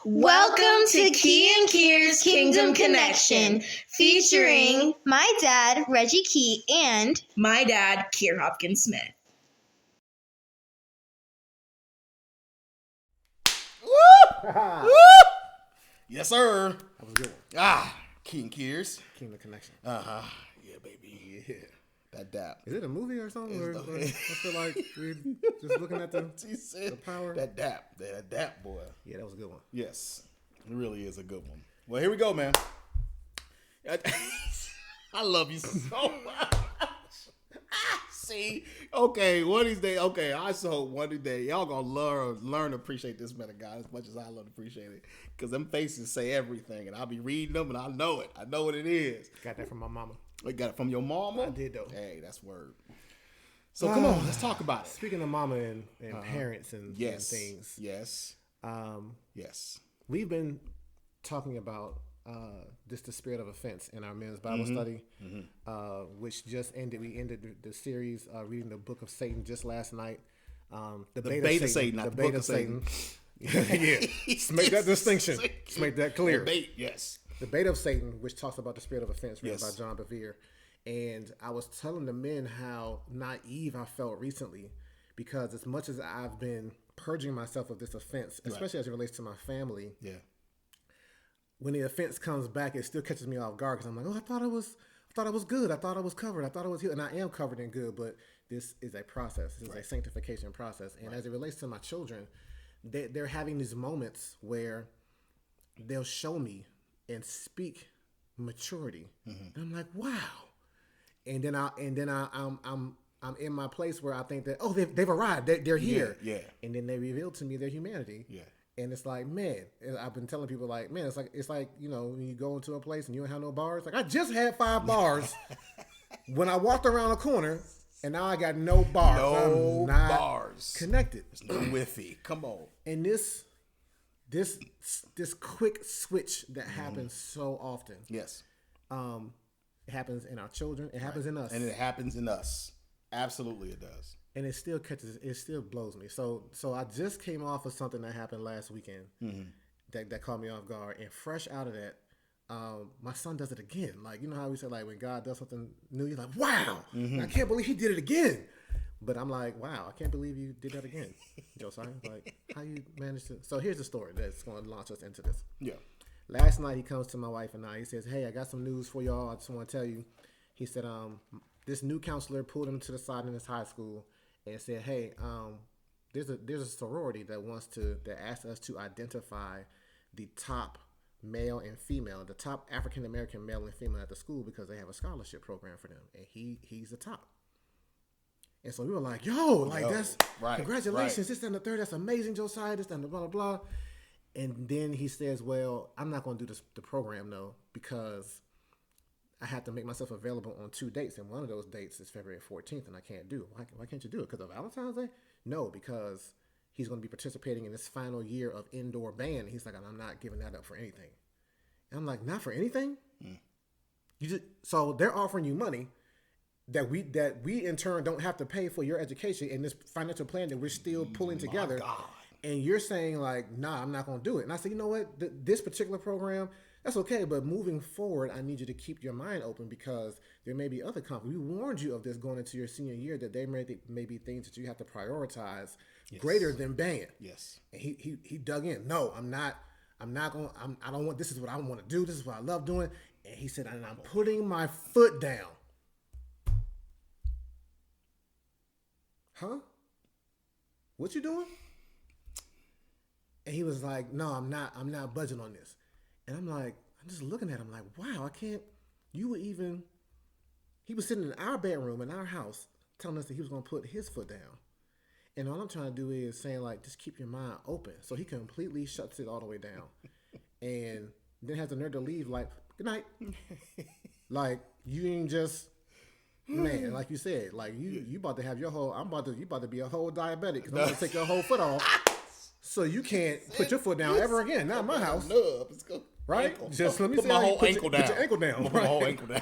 Welcome to Key and Kier's Kingdom Connection, featuring my dad, Reggie Key, and my dad, Kier Hopkins Smith. Woo! Yes, sir. That was a good one. Key and Kier's Kingdom Connection. Yeah, baby. Yeah. That dap. Is it a movie or something? Or I feel like we're just looking at the power. That dap, boy. Yeah, that was a good one. Yes, it really is a good one. Well, here we go, man. I love you so much. See, okay, one of these days, I just hope one of these days y'all gonna learn to appreciate this man of God as much as I love to appreciate it. Because them faces say everything, and I'll be reading them, and I know it. I know what it is. Got that from my mama. You got it from your mama? I did, though. Hey, that's word. So come on, let's talk about it. Speaking of mama and parents and things. Yes. Yes. We've been talking about just the spirit of offense in our men's Bible study, which just ended. We ended the series reading the book of Satan just last night. The bait of Satan, not the book of Satan. Yeah. Let's make that distinction. Let's make that clear. The bait, yes. The bait of Satan, which talks about the spirit of offense, written by John Bevere. And I was telling the men how naive I felt recently, because as much as I've been purging myself of this offense, especially as it relates to my family, when the offense comes back, it still catches me off guard, because I'm like, I thought I was good. I thought I was covered. I thought I was healed. And I am covered and good, but this is a process. This is a sanctification process. And as it relates to my children, they're having these moments where they'll show me and speak maturity, and I'm like, wow. And then I'm in my place where I think that they've arrived, they're here, and then they reveal to me their humanity, and it's like, man, I've been telling people, like, man, it's like when you go into a place and you don't have no bars. Like, I just had 5 bars when I walked around a corner, and now I got no bars. No I'm not bars connected. There's no whiffy. Come on. And this quick switch that happens so often. Yes. It happens in our children. It happens in us. And it happens in us. Absolutely it does. And it still blows me. So I just came off of something that happened last weekend that caught me off guard. And fresh out of that, my son does it again. Like, you know how we say, like, when God does something new, you're like, wow, I can't believe he did it again. But I'm like, wow, I can't believe you did that again, Josiah. Like, how you managed to? So here's the story that's going to launch us into this. Yeah. Last night he comes to my wife and I. He says, "Hey, I got some news for y'all. I just want to tell you." He said, this new counselor pulled him to the side in his high school and said, "Hey, there's a sorority that asks us to identify the top male and female, the top African American male and female at the school, because they have a scholarship program for them, and he's the top." And so we were like, that's congratulations, this and the third, that's amazing, Josiah, this and the blah, blah, blah. And then he says, well, I'm not going to do the program, though, because I have to make myself available on 2 dates. And one of those dates is February 14th, and I can't do it. Why can't you do it? Because of Valentine's Day? No, because he's going to be participating in this final year of indoor band. He's like, I'm not giving that up for anything. And I'm like, not for anything? So they're offering you money that we in turn don't have to pay for your education in this financial plan that we're still pulling together. And you're saying, like, nah, I'm not going to do it. And I said, you know what? This particular program, that's okay. But moving forward, I need you to keep your mind open, because there may be other companies. We warned you of this going into your senior year, that there may be things that you have to prioritize greater than band. Yes. And he dug in. No, I'm not going, I don't want, this is what I want to do. This is what I love doing. And he said, and I'm putting my foot down. Huh? What you doing? And he was like, no, I'm not budging on this. And I'm like, I'm just looking at him like, wow, he was sitting in our bedroom in our house telling us that he was going to put his foot down. And all I'm trying to do is saying, like, just keep your mind open. So he completely shuts it all the way down. And then has the nerve to leave like, good night. Like, you ain't just... Man, like you said, like you about to have your whole. You about to be a whole diabetic, because I'm going to take your whole foot off, so you can't put your foot down ever again. Not in my house, Let's go. Right? Ankle. Just let me put see my how whole you put ankle your, down. Put your ankle down. Put right? my whole ankle down.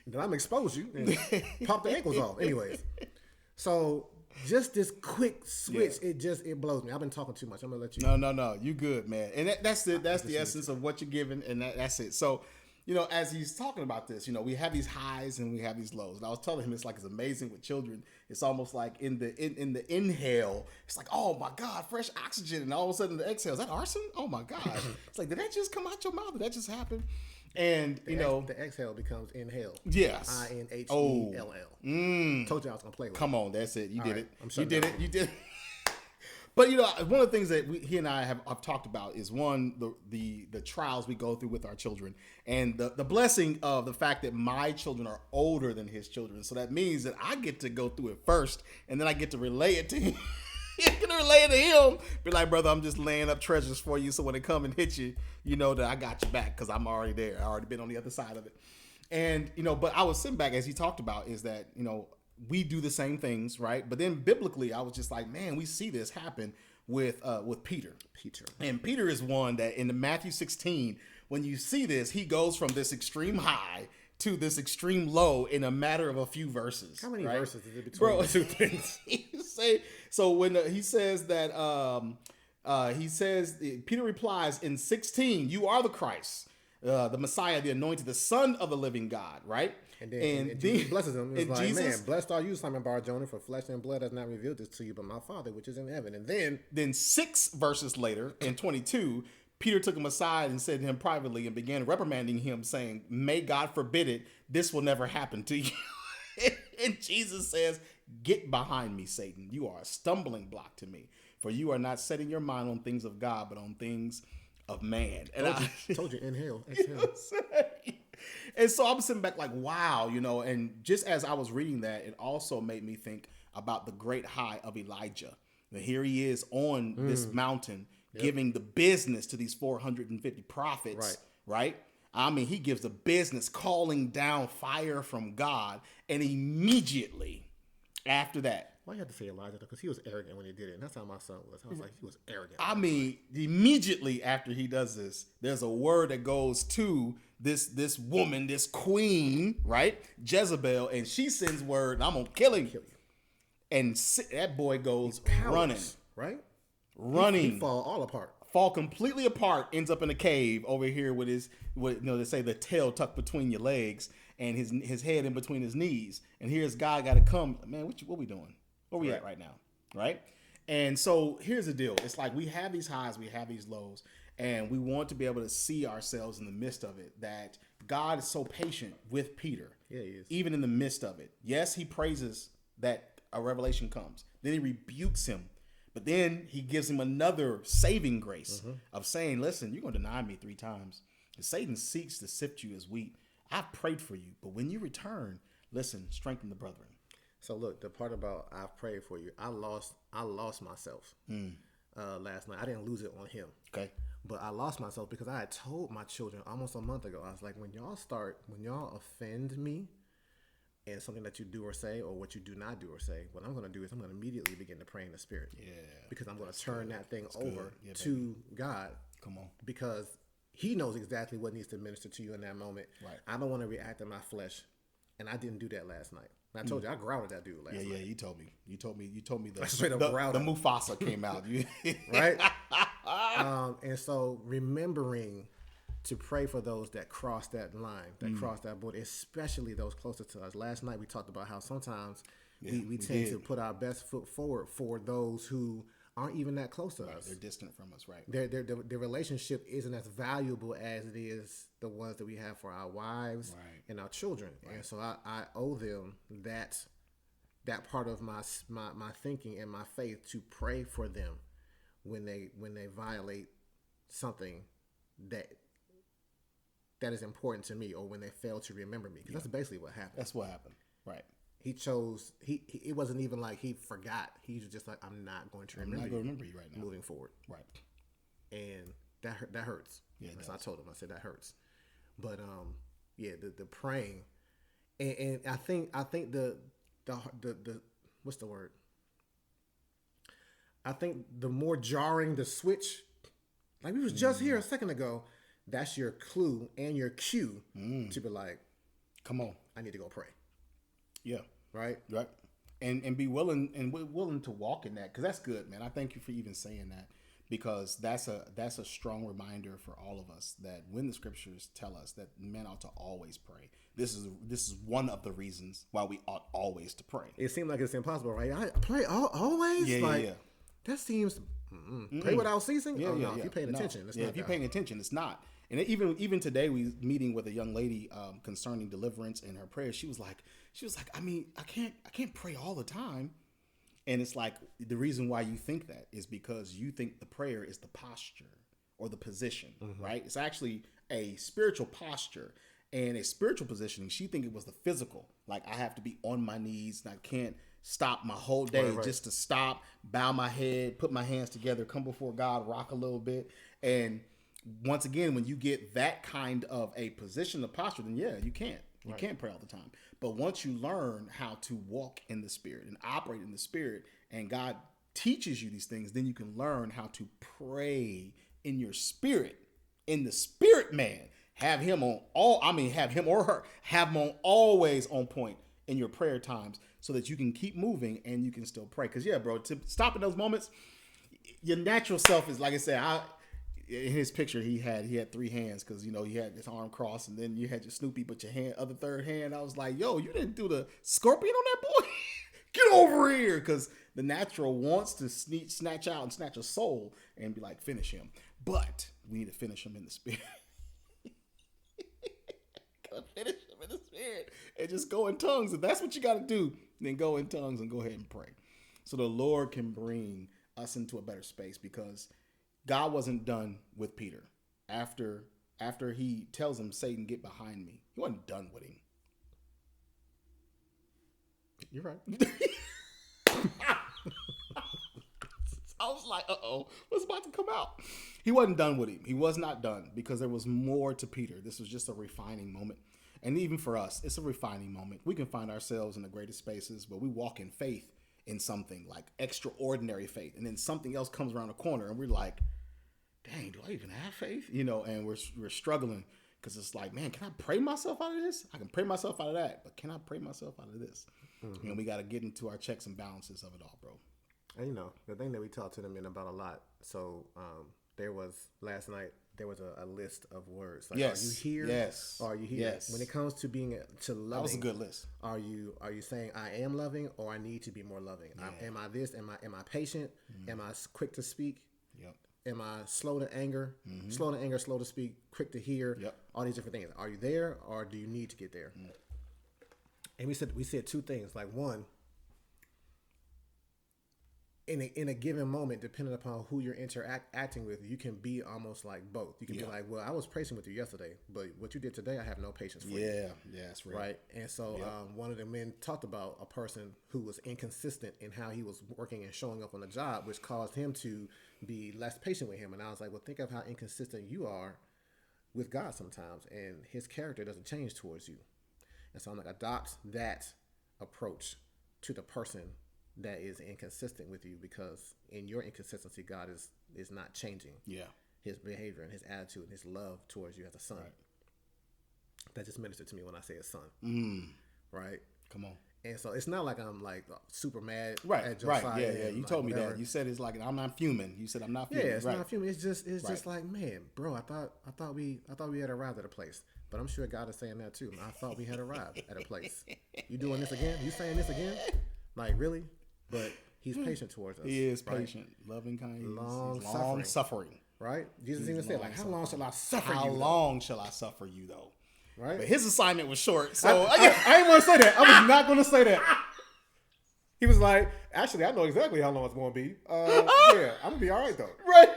Then I'm expose you and pop the ankles off. Anyways, so just this quick switch, it blows me. I've been talking too much. I'm gonna let you. No. You good, man. And that's the essence of what you're giving, and that's it. So, as he's talking about this, we have these highs and we have these lows. And I was telling him it's amazing with children. It's almost like in the inhale, it's like, oh my God, fresh oxygen, and all of a sudden the exhale, is that arson? Oh my gosh. It's like, did that just come out your mouth? Did that just happen? And the exhale becomes inhale. Yes. INHELL. Told you I was gonna play with. Come on, that's it. You did it. I'm You did it. But one of the things that he and I have talked about is the trials we go through with our children, and the blessing of the fact that my children are older than his children. So that means that I get to go through it first, and then I get to relay it to him. You're gonna relay it to him. Be like, brother, I'm just laying up treasures for you, so when they come and hit you, you know that I got you back because I'm already there. I already been on the other side of it. And but I was sitting back as he talked about is that we do the same things, right? But then biblically, I was just like, man, we see this happen with Peter. And Peter is one that in the Matthew 16, when you see this, he goes from this extreme high to this extreme low in a matter of a few verses. How many right? verses is it between the two things? So when he says that, Peter replies in 16, you are the Christ, the Messiah, the anointed, the Son of the living God, right? And then Jesus blesses him. It's like, man, blessed are you, Simon Bar-Jonah, for flesh and blood has not revealed this to you, but my Father which is in heaven. And then 6 verses later, in 22, Peter took him aside and said to him privately and began reprimanding him, saying, may God forbid it, this will never happen to you. And Jesus says, get behind me, Satan. You are a stumbling block to me, for you are not setting your mind on things of God, but on things of man. And I told you, inhale, exhale. And so I'm sitting back like, wow, and just as I was reading that, it also made me think about the great high of Elijah. That here he is on this mountain giving the business to these 450 prophets, right? I mean, he gives the business, calling down fire from God, and immediately after that, why you have to say Elijah? Because he was arrogant when he did it. And that's how my son was. I was like, he was arrogant. I mean, immediately after he does this, there's a word that goes to this woman, this queen, right? Jezebel, and she sends word, I'm going to kill him. And that boy goes running. Right? Running. He fall all apart. Fall completely apart, ends up in a cave over here with they say the tail tucked between your legs and his head in between his knees. And here's God got to come. Man, what we doing? Where we at right now, right? And so here's the deal. It's like we have these highs, we have these lows, and we want to be able to see ourselves in the midst of it, that God is so patient with Peter. Yeah, he is. Even in the midst of it. Yes, he praises that a revelation comes. Then he rebukes him. But then he gives him another saving grace of saying, listen, you're going to deny me 3 times. And Satan seeks to sift you as wheat. I've prayed for you, but when you return, listen, strengthen the brethren. So look, the part about I've prayed for you, I lost myself last night. I didn't lose it on him. Okay. But I lost myself because I had told my children almost a month ago, I was like, when y'all offend me in something that you do or say, or what you do not do or say, what I'm going to do is I'm going to immediately begin to pray in the spirit. Yeah. Because I'm going to turn that thing over to God. Come on. Because he knows exactly what needs to minister to you in that moment. Right. I don't want to react in my flesh. And I didn't do that last night. And I told you, I growled at that dude last night. Yeah, you told me. You told me the Mufasa came out. Right? And so remembering to pray for those that cross that line, that cross that border, especially those closer to us. Last night we talked about how sometimes we tend to put our best foot forward for those who aren't even that close to us. They're distant from us, right? Their relationship isn't as valuable as it is the ones that we have for our wives and our children. Right. And so I owe them that part of my thinking and my faith to pray for them when they violate something that is important to me, or when they fail to remember me. Because that's basically what happened. That's what happened. Right. He chose. It wasn't even like he forgot. He was just like, I'm not going to remember you right now. Moving forward. Right. And that hurts. Yeah. So I told him. I said that hurts. But the praying, and I think the what's the word? I think the more jarring the switch, like we was just here a second ago, that's your clue and your cue to be like, come on, I need to go pray. Yeah. Right? Right. and be willing to walk in that, because that's good, man. I thank you for even saying that, because that's a strong reminder for all of us that when the scriptures tell us that men ought to always pray, this is one of the reasons why we ought always to pray. It seems like it's impossible, right? I pray always. Yeah. That seems pray without ceasing. Yeah, If you're paying attention, it's not if you're that. paying attention, it's not. And even today, we was meeting with a young lady concerning deliverance and her prayers. She was like, I mean, I can't pray all the time. And it's like, the reason why you think that is because you think the prayer is the posture or the position, right? It's actually a spiritual posture and a spiritual positioning. She think it was the physical. Like, I have to be on my knees and I can't stop my whole day just to stop, bow my head, put my hands together, come before God, rock a little bit. And once again, when you get that kind of a position of posture, then yeah, you can't. You can't pray all the time. But once you learn how to walk in the Spirit and operate in the Spirit, and God teaches you these things, then you can learn how to pray in your spirit, in the spirit man. Have him on always on point in your prayer times, so that you can keep moving and you can still pray. Because yeah, bro, to stop in those moments, your natural self is, like I said, in his picture, he had three hands, because he had his arm crossed, and then you had your Snoopy, but your other third hand. I was like, yo, you didn't do the scorpion on that boy. Get over here, because the natural wants to snatch out and snatch a soul and be like, finish him. But we need to finish him in the spirit. Gotta finish him in the spirit and just go in tongues. If that's what you got to do, then go in tongues and go ahead and pray, so the Lord can bring us into a better space, because God wasn't done with Peter. After he tells him, Satan, get behind me, he wasn't done with him. You're right. I was like, uh-oh, what's about to come out? He wasn't done with him. He was not done, because there was more to Peter. This was just a refining moment. And even for us, it's a refining moment. We can find ourselves in the greatest spaces, but we walk in faith in something, like extraordinary faith. And then something else comes around the corner and we're like, dang, do I even have faith? And we're struggling, because it's like, man, can I pray myself out of this? I can pray myself out of that, but can I pray myself out of this? We got to get into our checks and balances of it all, bro. And the thing that we talked to the men about a lot. So there was last night. There was a list of words. Like, yes. Are you here? Yes. Or are you here? Yes. When it comes to being to loving, that was a good list. Are you saying I am loving, or I need to be more loving? Yeah. Am I this? Am I patient? Am I quick to speak? Yep. Am I slow to anger? Slow to anger, slow to speak, quick to hear? Yep. All these different things. Are you there, or do you need to get there? And we said two things. Like, one, in a given moment, depending upon who you're interacting with, you can be almost like both. You can be like, well, I was patient with you yesterday, but what you did today, I have no patience for you. Yeah, that's real. Right. And so one of the men talked about a person who was inconsistent in how he was working and showing up on the job, which caused him to be less patient with him. And I was like, well, think of how inconsistent you are with God sometimes, and his character doesn't change towards you. And so I'm like, adopt that approach to the person that is inconsistent with you, because in your inconsistency, God is not changing his behavior and his attitude and his love towards you as a son. Right. That just ministered to me when I say a son. Right? Come on. And so it's not like I'm like super mad Right. at Josiah. Yeah. You like told me whatever. that. You said it's like, I'm not fuming. You said I'm not fuming. Yeah, it's right. not fuming. It's just like, man, bro, I thought we had arrived at a place. But I'm sure God is saying that too. I thought we had arrived at a place. You doing this again? You saying this again? Like, really? But he's patient towards us. He is patient, loving, kind, long suffering. Right? Jesus even said, like, how long shall I suffer you? How long shall I suffer you, though? Right? But his assignment was short, so I didn't want to say that. I was not going to say that. He was like, actually, I know exactly how long it's going to be. Yeah, I'm going to be all right, though. Right.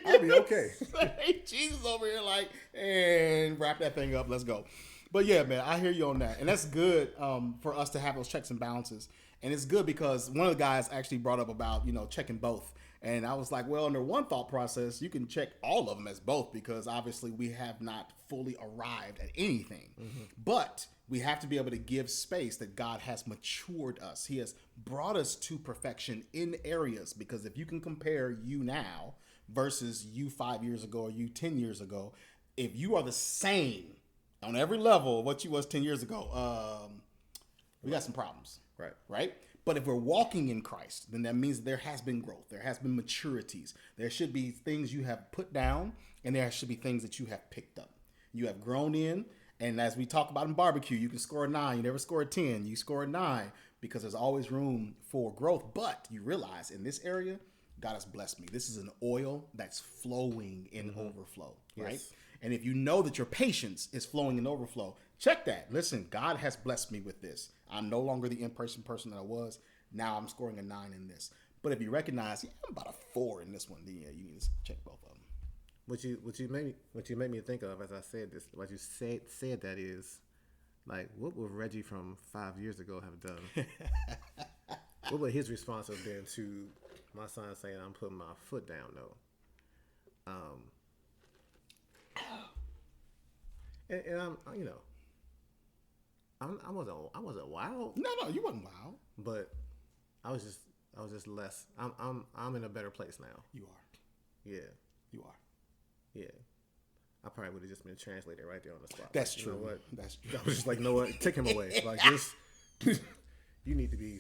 I'll be okay. Jesus over here like, and wrap that thing up. Let's go. But yeah, man, I hear you on that. And that's good for us to have those checks and balances. And it's good because one of the guys actually brought up about, checking both. And I was like, well, under one thought process, you can check all of them as both, because obviously we have not fully arrived at anything. But we have to be able to give space that God has matured us. He has brought us to perfection in areas, because if you can compare you now versus you 5 years ago or you 10 years ago, if you are the same on every level of what you was 10 years ago, we got some problems. Right. Right? But if we're walking in Christ, then that means there has been growth. There has been maturities. There should be things you have put down, and there should be things that you have picked up. You have grown in, and as we talk about in barbecue, you can score a 9. You never score a 10. You score a 9 because there's always room for growth. But you realize in this area, God has blessed me. This is an oil that's flowing in overflow, right? Yes. And if you know that your patience is flowing in overflow, check that. Listen, God has blessed me with this. I'm no longer the in-person person that I was. Now I'm scoring a 9 in this. But if you recognize, I'm about a 4 in this one, then yeah, you need to check both of them. What you made me think of as I said this, what you said that is, like, what would Reggie from 5 years ago have done? What would his response have been to my son saying, "I'm putting my foot down"? Though, and I'm, I wasn't wild, No, you wasn't wild. but I was just less. I'm in a better place now. You are. Yeah, You are. yeah. I probably would have just been translated right there on the spot. That's Like, true. You know what? That's true. I was just like, "No, what? Take him away. Like this. You need to be."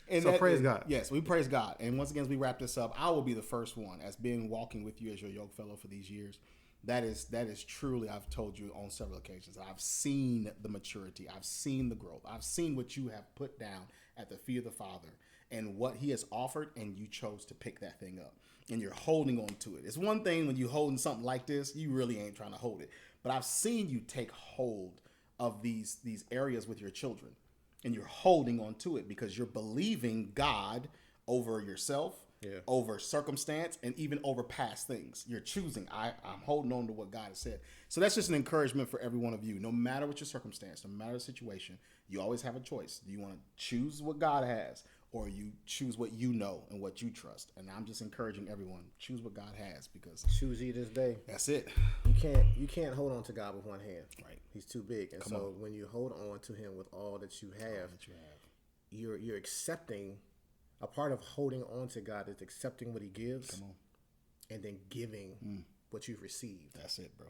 And So praise God. Yes, we praise God. And once again, as we wrap this up, I will be the first one as being walking with you as your yoke fellow for these years. That is truly, I've told you on several occasions, I've seen the maturity. I've seen the growth. I've seen what you have put down at the feet of the Father and what he has offered, and you chose to pick that thing up. And you're holding on to it. It's one thing when you're holding something like this, you really ain't trying to hold it. But I've seen you take hold of these areas with your children. And you're holding on to it because you're believing God over yourself, over circumstance, and even over past things. You're choosing. I'm holding on to what God has said. So that's just an encouragement for every one of you. No matter what your circumstance, no matter the situation, you always have a choice. Do you want to choose what God has, or you choose what you know and what you trust? And I'm just encouraging everyone, choose what God has, because Choose ye this day. that's it. You can't hold on to God with one hand. Right. He's too big. And so when you hold on to him with all that you have, you're accepting. A part of holding on to God is accepting what he gives. Come on. And then giving what you've received. That's it, bro.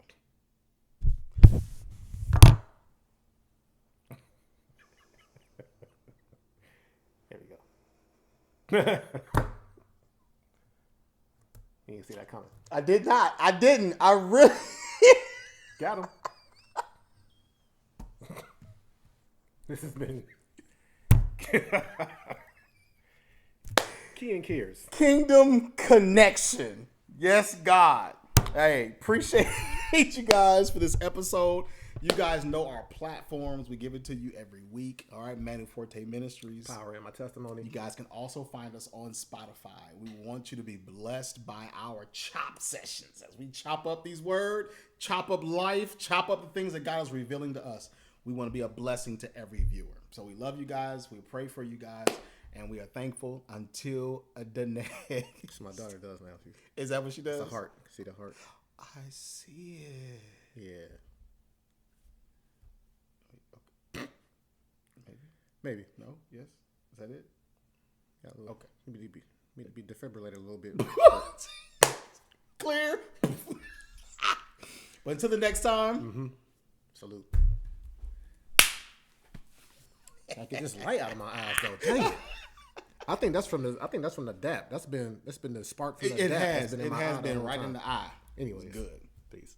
There we go. You didn't see that coming. I did not. I didn't. I really. Got him. This has been Key and Kears. Kingdom Connection. Yes, God. Hey, appreciate you guys for this episode. You guys know our platforms. We give it to you every week. All right, Manu, Forti Ministries. Power in my testimony. You guys can also find us on Spotify. We want you to be blessed by our chop sessions as we chop up these words, chop up life, chop up the things that God is revealing to us. We want to be a blessing to every viewer. So we love you guys. We pray for you guys. And we are thankful until the next. My daughter does now. Is that what she does? The heart. See the heart? I see it. Yeah. Maybe. No? Yes? Is that it? Got a little, okay. Need to be defibrillated a little bit. Clear. But until the next time. Salute. I get this light out of my eyes though. Dang it. I think that's from the DAP. That's been the spark from the DAP. It has been right in the eye. Anyways. It's good. Peace.